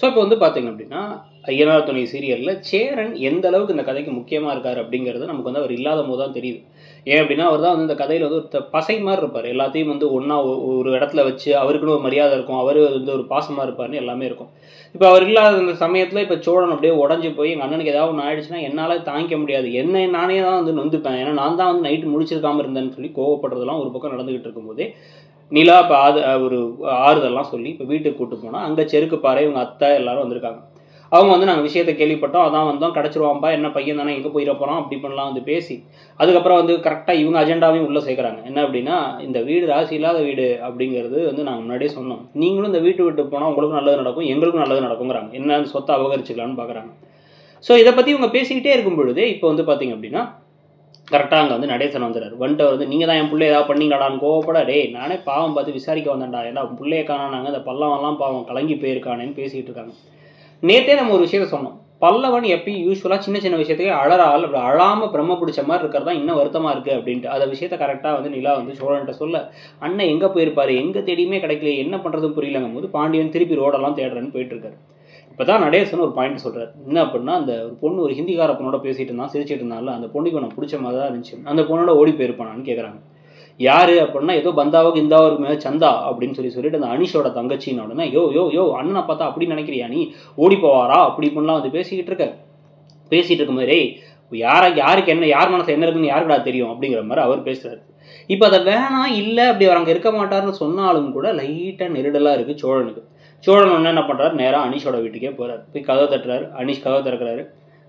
So இப்போ வந்து பார்த்தீங்க அப்படின்னா ஐயனார் துணை சீரியலில் சேரன் எந்த அளவுக்கு இந்த கதைக்கு முக்கியமாக இருக்கார் அப்படிங்கிறது நமக்கு வந்து அவர் இல்லாத போது தான் தெரியுது. ஏன் அப்படின்னா அவர் தான் வந்து இந்த கதையில் வந்து ஒரு பசை மாதிரி இருப்பார். எல்லாத்தையும் வந்து ஒன்றா ஒரு இடத்துல வச்சு அவருக்குன்னு ஒரு மரியாதை இருக்கும், அவர் வந்து ஒரு பாசமாக இருப்பார்னு எல்லாமே இருக்கும். இப்போ அவர் இல்லாத இந்த சமயத்தில் இப்போ சோழன் அப்படியே உடஞ்சி போய் எங்கள் அண்ணனுக்கு ஏதாவது ஒன்று ஆயிடுச்சுன்னா என்னால் தாங்கிக்க முடியாது, என்ன நானே தான் வந்து நொந்துப்பேன், ஏன்னா நான் தான் வந்து நைட்டு முடிச்சிருக்காமல் இருந்தேன்னு சொல்லி கோவப்படுறதெல்லாம் ஒரு பக்கம் நடந்துகிட்டு இருக்கும்போதே நிலா இப்போ ஒரு ஆறுதல்லாம் சொல்லி இப்போ வீட்டுக்கு கூப்பிட்டு போனால் அங்கே செருக்கு பாறை இவங்க அத்தை எல்லாரும் வந்திருக்காங்க. அவங்க வந்து நாங்கள் விஷயத்தை கேள்விப்பட்டோம், அதான் வந்தோம், கிடச்சிருவாம்பா, என்ன பையன் தானே, எங்கே போயிட போகிறோம் அப்படி பண்ணலாம் வந்து பேசி அதுக்கப்புறம் வந்து கரெக்டாக இவங்க அஜெண்டாவையும் உள்ளே சேர்க்குறாங்க. என்ன அப்படின்னா இந்த வீடு ராசி இல்லாத வீடு அப்படிங்கிறது வந்து நாங்கள் முன்னாடியே சொன்னோம், நீங்களும் இந்த வீட்டு விட்டு போனால் உங்களுக்கும் நல்லது நடக்கும் எங்களுக்கும் நல்லது நடக்குங்கிறாங்க. என்ன சொத்தை அபகரிச்சுக்கலான்னு பார்க்குறாங்க. ஸோ இதை பற்றி இவங்க பேசிக்கிட்டே இருக்கும் பொழுதே இப்போ வந்து பார்த்தீங்க அப்படின்னா கரெக்டாக அங்கே வந்து நடேசன் வந்துடுறாரு. வந்துட்டு வந்து நீங்கள் தான் என் பிள்ளை ஏதாவது பண்ணிங்களாடான்னு கோவப்பட, டே நானே பாவம் பார்த்து விசாரிக்க வந்தேன்டா, ஏன்னா பிள்ளைய காணானாங்க, அந்த பல்லவன்லாம் பாவம் கலங்கி போயிருக்கானேன்னு பேசிகிட்டு இருக்காங்க. நேற்றே நம்ம ஒரு விஷயத்த சொன்னோம், பல்லவன் எப்பயும் யூஸ்வலாக சின்ன சின்ன விஷயத்துக்கு அழறால் அப்படி அழாமல் பிரம்ம பிடிச்ச மாதிரி இருக்கிறதா இன்னும் வருத்தமாக இருக்குது அப்படின்ட்டு அந்த விஷயத்த கரெக்டாக வந்து நிலா வந்து சோழன்ட்ட சொல்ல, அண்ணன் எங்கே போயிருப்பாரு, எங்கே தேடியுமே கிடைக்கல, என்ன பண்ணுறதுன்னு புரியலங்கும் போது பாண்டியன் திருப்பி ரோடெல்லாம் தேடுறேன்னு போயிட்டு இருக்காரு. இப்போ தான் நடேசன் ஒரு பாயிண்ட் சொல்கிறார். என்ன அப்படின்னா அந்த ஒரு பொண்ணு ஒரு ஹிந்திக்கார பொண்ணோட பேசிகிட்டு இருந்தான், சிரிச்சிட்டு இருந்தாலும் அந்த பொண்ணுக்கு நான் பிடிச்ச மாதிரி தான் இருந்துச்சு, அந்த பொண்ணோட ஓடி போயிருப்பானான்னு கேட்குறாங்க. யாரு அப்படின்னா ஏதோ பந்தாவுக்கு இந்தாவுக்கு மேலே சந்தா அப்படின்னு சொல்லிட்டு அந்த அனிஷோட தங்கச்சின்னு உடனே யோ யோ யோ அண்ணனை பார்த்தா அப்படி நினைக்கிறியா, நீ ஓடி போவாரா அப்படி இப்படிலாம் வந்து பேசிகிட்டு இருக்க மாதிரி யாருக்கு என்ன யார் மனசு என்ன இருக்குன்னு யாருக்கா தெரியும் அப்படிங்கிற மாதிரி அவர் பேசுகிறாரு. இப்போ அதை வேணாம் இல்லை அப்படி அவர் அங்கே இருக்க மாட்டார்னு சொன்னாலும் கூட லைட்டாக நெருடலாக இருக்குது சோழனுக்கு. சோழன் ஒன்று என்ன பண்ணுறாரு, நேராக அனிஷோட வீட்டுக்கே போகிறார். போய் கதவை தட்டுறாரு. அனிஷ் கதவை திறக்கிறாரு.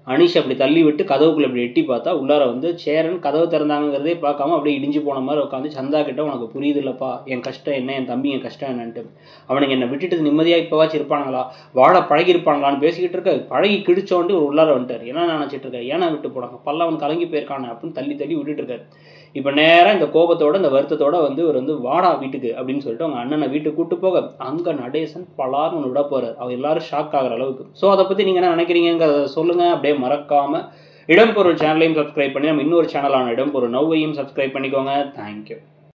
அனிஷ் அப்படி தள்ளி விட்டு கதவுக்குள்ளே அப்படி எட்டி பார்த்தா உள்ளார வந்து சேரன் கதவு திறந்தாங்கிறதே பார்க்காம அப்படியே இடிஞ்சு போன மாதிரி உட்காந்து சந்தா கிட்ட உனக்கு புரியுது இல்லப்பா என் கஷ்டம் என்ன, என் தம்பி என் கஷ்டம் என்னன்ட்டு, அவனுக்கு என்னை விட்டுட்டு நிம்மதியாக இப்போவாச்சும் இருப்பானுங்களா, வாழ பழகி இருப்பாங்களான்னு பேசிக்கிட்டு இருக்க, பழகி கிடிச்சோண்டு ஒரு உள்ளார வந்துட்டார். என்ன நினச்சிட்டு இருக்க, ஏன்னா விட்டு போனாங்க பல்லவன் கலங்கி போயிருக்கானே அப்படின்னு தள்ளி விட்டுட்டு இருக்காரு. இப்போ நேராக இந்த கோபத்தோட இந்த வருத்தத்தோட வந்து இவர் வந்து வாடா வீட்டுக்கு அப்படின்னு சொல்லிட்டு அவங்க அண்ணனை வீட்டுக்கு கூட்டு போக அங்கே நடேசன் பலார்னு ஒன்று விட போகிறார். அவர் எல்லாரும் ஷாக் ஆகிற அளவுக்கு. ஸோ அதை பற்றி நீங்கள் என்ன நினைக்கிறீங்கிறத சொல்லுங்கள். அப்படியே மறக்காமல் இடம்பொருள் சேனலையும் சப்ஸ்கிரைப் பண்ணி நம்ம இன்னொரு சேனலான இடம்பொருள் நவ்வையும் சப்ஸ்கிரைப் பண்ணிக்கோங்க. தேங்க்யூ.